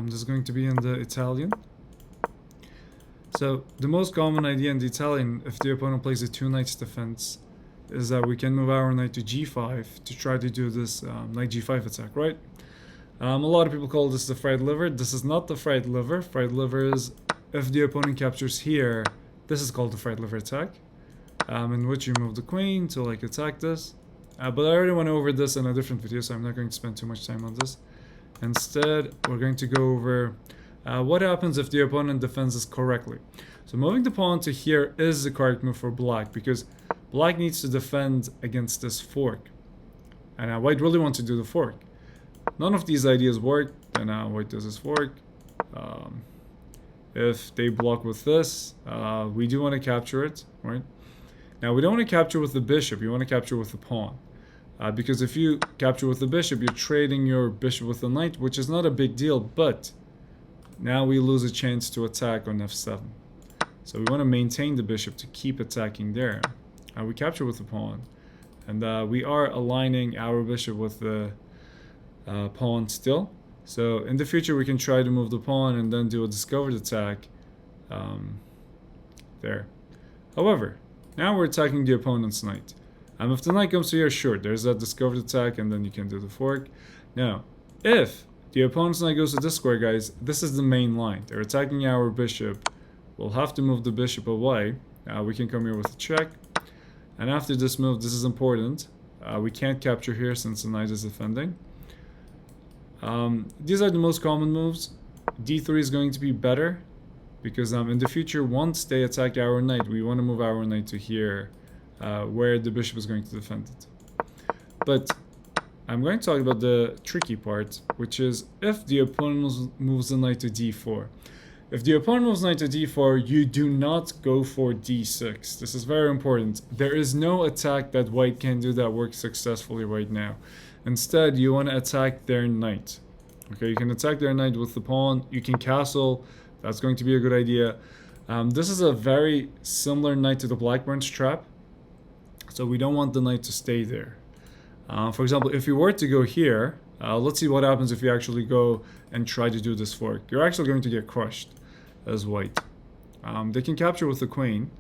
This is going to be in the Italian. So the most common idea in the Italian, if the opponent plays a 2 knights defense, is that we can move our knight to g5 to try to do this knight g5 attack, right? A lot of people call this the fried liver. This is not the fried liver. Fried liver is if the opponent captures here, this is called the fried liver attack, in which you move the queen to like attack this. But I already went over this in a different video, so I'm not going to spend too much time on this. Instead, we're going to go over what happens if the opponent defends this correctly. So moving the pawn to here is the correct move for black, because black needs to defend against this fork. And white really wants to do the fork. None of these ideas work, and white does this fork. If they block with this, we do want to capture it, right? Now, we don't want to capture with the bishop, you want to capture with the pawn. Because if you capture with the bishop, you're trading your bishop with the knight, which is not a big deal, but now we lose a chance to attack on f7. So we want to maintain the bishop to keep attacking there. We capture with the pawn, and we are aligning our bishop with the pawn still. So in the future, we can try to move the pawn and then do a discovered attack there. However, now we're attacking the opponent's knight. If the knight comes to here, sure, there's that discovered attack, and then you can do the fork. Now, if the opponent's knight goes to this square, guys, this is the main line. They're attacking our bishop. We'll have to move the bishop away. We can come here with a check. And after this move, this is important. We can't capture here since the knight is defending. These are the most common moves. d3 is going to be better, because in the future, once they attack our knight, we want to move our knight to here, where the bishop is going to defend it. But I'm going to talk about the tricky part, which is if the opponent moves the knight to d4. If the opponent moves knight to d4, you do not go for d6. This is very important. There is no attack that white can do that works successfully right now. Instead, you want to attack their knight. Okay, you can attack their knight with the pawn. You can castle. That's going to be a good idea. This is a very similar knight to the Blackburn's trap. So we don't want the knight to stay there. For example, if you were to go here, let's see what happens if you actually go and try to do this fork. You're actually going to get crushed as white. They can capture with the queen,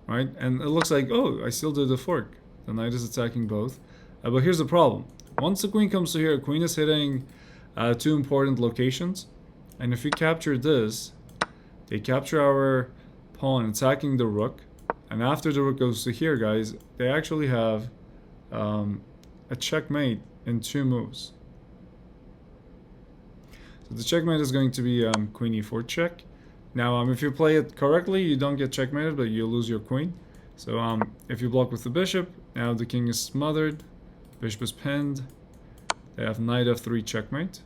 right? And it looks like, oh, I still did the fork. The knight is attacking both. But here's the problem. Once the queen comes to here, queen is hitting 2 important locations. And if you capture this, they capture our pawn attacking the rook. And after the rook goes to here, guys, they actually have a checkmate in 2 moves. So the checkmate is going to be queen e4 check. Now, if you play it correctly, you don't get checkmated, but you lose your queen. So if you block with the bishop, now the king is smothered, bishop is pinned. They have knight f3 checkmate.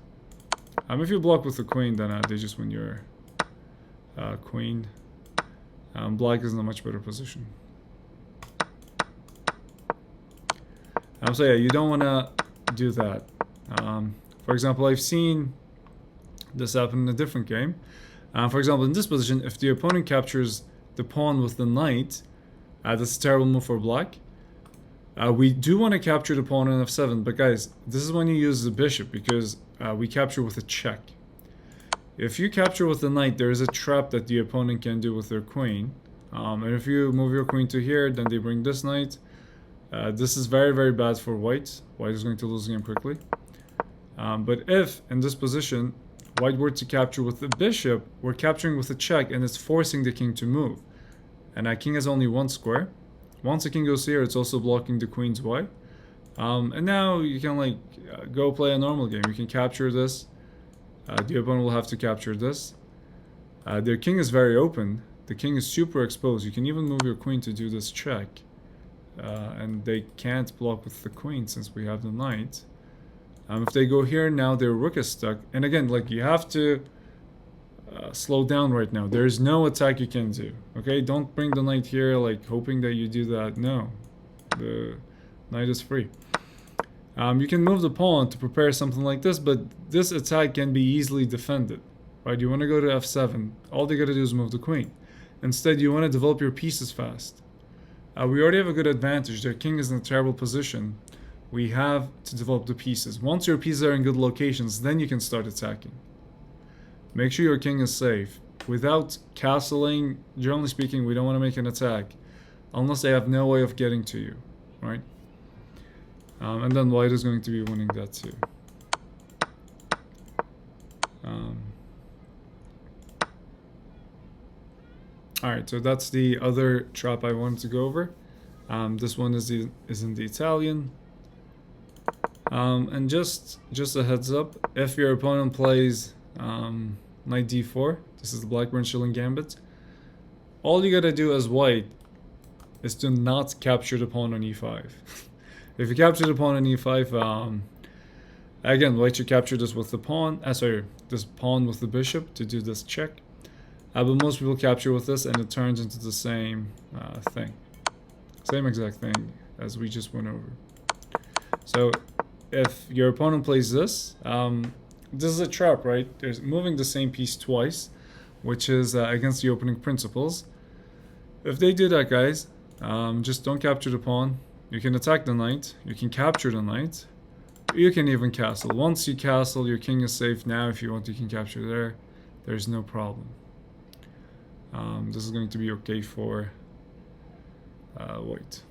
If you block with the queen, then they just win your queen. Black is in a much better position. So yeah, you don't want to do that. For example, I've seen this happen in a different game. For example, in this position, if the opponent captures the pawn with the knight, that's a terrible move for black. We do want to capture the pawn on f7, but guys, this is when you use the bishop, because we capture with a check. If you capture with the knight, there is a trap that the opponent can do with their queen. And if you move your queen to here, then they bring this knight. This is very, very bad for white. White is going to lose the game quickly. But if, in this position, white were to capture with the bishop, we're capturing with a check, and it's forcing the king to move. And our king has only 1 square. Once the king goes here, it's also blocking the queen's way. And now you can go play a normal game. You can capture this. The opponent will have to capture this. Their king is very open. The king is super exposed. You can even move your queen to do this check. And they can't block with the queen since we have the knight. If they go here, now their rook is stuck. And again, you have to slow down right now. There's no attack you can do. Okay, don't bring the knight here hoping that you do that. No, the knight is free. You can move the pawn to prepare something like this, but this attack can be easily defended. Right, you want to go to f7. All they gotta do is move the queen. Instead, you want to develop your pieces fast. We already have a good advantage. Their king is in a terrible position. We have to develop the pieces. Once your pieces are in good locations, then you can start attacking. make sure your king is safe. Without castling, generally speaking, we don't want to make an attack unless they have no way of getting to you, right? And then white is going to be winning that too. Alright, so that's the other trap I wanted to go over. This one is in the Italian. And just a heads up, if your opponent plays knight d4, this is the Blackburn Shilling Gambit, all you gotta do as white is to not capture the pawn on e5. If you capture the pawn on e5, again, white should capture this with the pawn, this pawn with the bishop to do this check. But most people capture with this and it turns into the same thing. Same exact thing as we just went over. So if your opponent plays this, this is a trap, right? There's moving the same piece twice, which is against the opening principles. If they do that, guys, just don't capture the pawn. You can attack the knight, you can capture the knight, you can even castle. Once you castle, your king is safe. Now if you want, you can capture there. There's no problem. This is going to be okay for white.